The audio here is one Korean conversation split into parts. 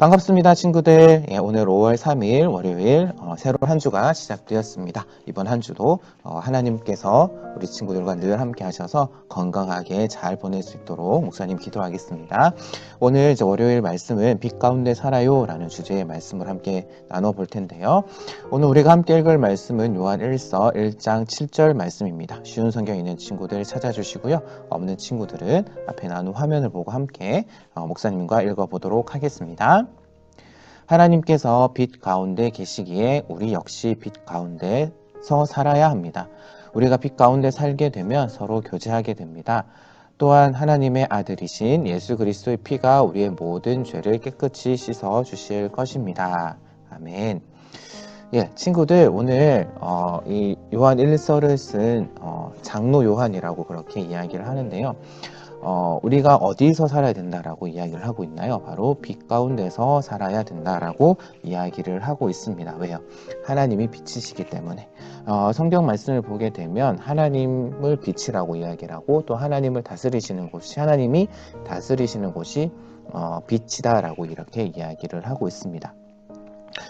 반갑습니다, 친구들. 예, 오늘 5월 3일 월요일 새로운 한 주가 시작되었습니다. 이번 한 주도 하나님께서 우리 친구들과 늘 함께 하셔서 건강하게 잘 보낼 수 있도록 목사님 기도하겠습니다. 오늘 이제 월요일 말씀은 빛 가운데 살아요 라는 주제의 말씀을 함께 나눠볼 텐데요. 오늘 우리가 함께 읽을 말씀은 요한 1서 1장 7절 말씀입니다. 쉬운 성경 있는 친구들 찾아주시고요. 없는 친구들은 앞에 나눈 화면을 보고 함께 목사님과 읽어보도록 하겠습니다. 하나님께서 빛 가운데 계시기에 우리 역시 빛 가운데서 살아야 합니다. 우리가 빛 가운데 살게 되면 서로 교제하게 됩니다. 또한 하나님의 아들이신 예수 그리스도의 피가 우리의 모든 죄를 깨끗이 씻어 주실 것입니다. 아멘. 예, 친구들 오늘 이 요한 1서를 쓴 장로 요한이라고 그렇게 이야기를 하는데요. 우리가 어디서 살아야 된다라고 이야기를 하고 있나요? 바로 빛 가운데서 살아야 된다라고 이야기를 하고 있습니다. 왜요? 하나님이 빛이시기 때문에. 성경 말씀을 보게 되면 하나님을 빛이라고 이야기를 하고 또 하나님을 다스리시는 곳이 하나님이 다스리시는 곳이 빛이다라고 이렇게 이야기를 하고 있습니다.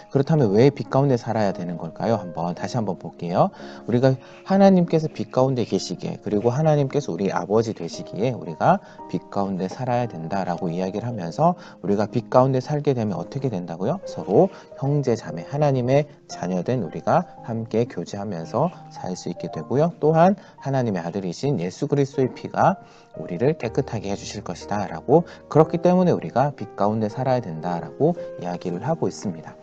그렇다면 왜 빛 가운데 살아야 되는 걸까요? 다시 한번 볼게요. 우리가 하나님께서 빛 가운데 계시기에 그리고 하나님께서 우리 아버지 되시기에 우리가 빛 가운데 살아야 된다라고 이야기를 하면서 우리가 빛 가운데 살게 되면 어떻게 된다고요? 서로 형제 자매 하나님의 자녀된 우리가 함께 교제하면서 살 수 있게 되고요. 또한 하나님의 아들이신 예수 그리스도의 피가 우리를 깨끗하게 해주실 것이다 라고 그렇기 때문에 우리가 빛 가운데 살아야 된다라고 이야기를 하고 있습니다.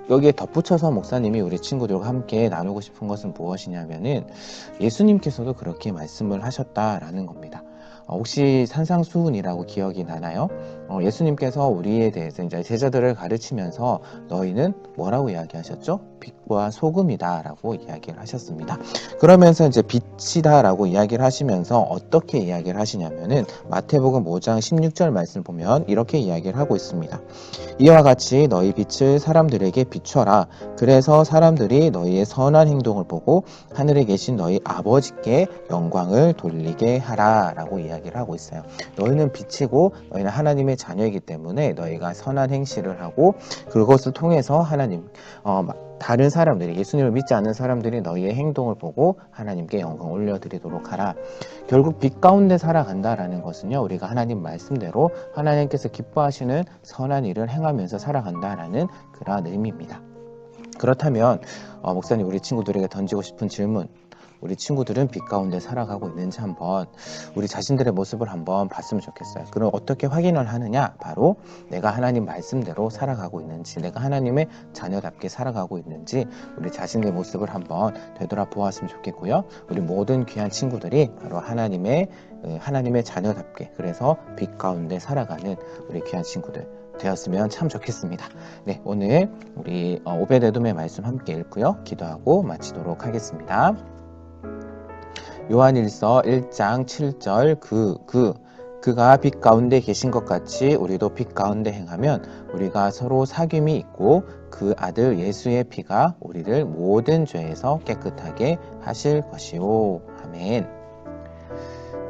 여기에 덧붙여서 목사님이 우리 친구들과 함께 나누고 싶은 것은 무엇이냐면은 예수님께서도 그렇게 말씀을 하셨다라는 겁니다. 혹시 산상수훈이라고 기억이 나나요? 예수님께서 우리에 대해서 이제 제자들을 가르치면서 너희는 뭐라고 이야기하셨죠? 빛과 소금이다 라고 이야기를 하셨습니다. 그러면서 이제 빛이다 라고 이야기를 하시면서 어떻게 이야기를 하시냐면은 마태복음 5장 16절 말씀 보면 이렇게 이야기를 하고 있습니다. 이와 같이 너희 빛을 사람들에게 비춰라. 그래서 사람들이 너희의 선한 행동을 보고 하늘에 계신 너희 아버지께 영광을 돌리게 하라 라고 이야기를 하고 있어요. 너희는 빛이고 너희는 하나님의 자녀이기 때문에 너희가 선한 행실을 하고 그것을 통해서 하나님 다른 사람들이 예수님을 믿지 않는 사람들이 너희의 행동을 보고 하나님께 영광 올려드리도록 하라. 결국 빛 가운데 살아간다라는 것은요. 우리가 하나님 말씀대로 하나님께서 기뻐하시는 선한 일을 행하면서 살아간다라는 그러한 의미입니다. 그렇다면 목사님 우리 친구들에게 던지고 싶은 질문 우리 친구들은 빛 가운데 살아가고 있는지 한번 우리 자신들의 모습을 한번 봤으면 좋겠어요. 그럼 어떻게 확인을 하느냐? 바로 내가 하나님 말씀대로 살아가고 있는지 내가 하나님의 자녀답게 살아가고 있는지 우리 자신의 모습을 한번 되돌아보았으면 좋겠고요. 우리 모든 귀한 친구들이 바로 하나님의 자녀답게 그래서 빛 가운데 살아가는 우리 귀한 친구들 되었으면 참 좋겠습니다. 네, 오늘 우리 오베데돔의 말씀 함께 읽고요. 기도하고 마치도록 하겠습니다. 요한일서 1장 7절 그가 빛 가운데 계신 것 같이 우리도 빛 가운데 행하면 우리가 서로 사귐이 있고 그 아들 예수의 피가 우리를 모든 죄에서 깨끗하게 하실 것이요. 아멘.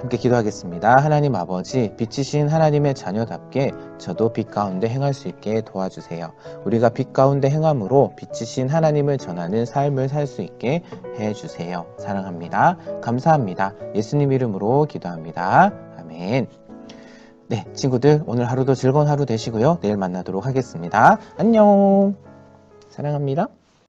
함께 기도하겠습니다. 하나님 아버지, 빛이신 하나님의 자녀답게 저도 빛 가운데 행할 수 있게 도와주세요. 우리가 빛 가운데 행함으로 빛이신 하나님을 전하는 삶을 살 수 있게 해주세요. 사랑합니다. 감사합니다. 예수님 이름으로 기도합니다. 아멘. 네, 친구들 오늘 하루도 즐거운 하루 되시고요. 내일 만나도록 하겠습니다. 안녕. 사랑합니다.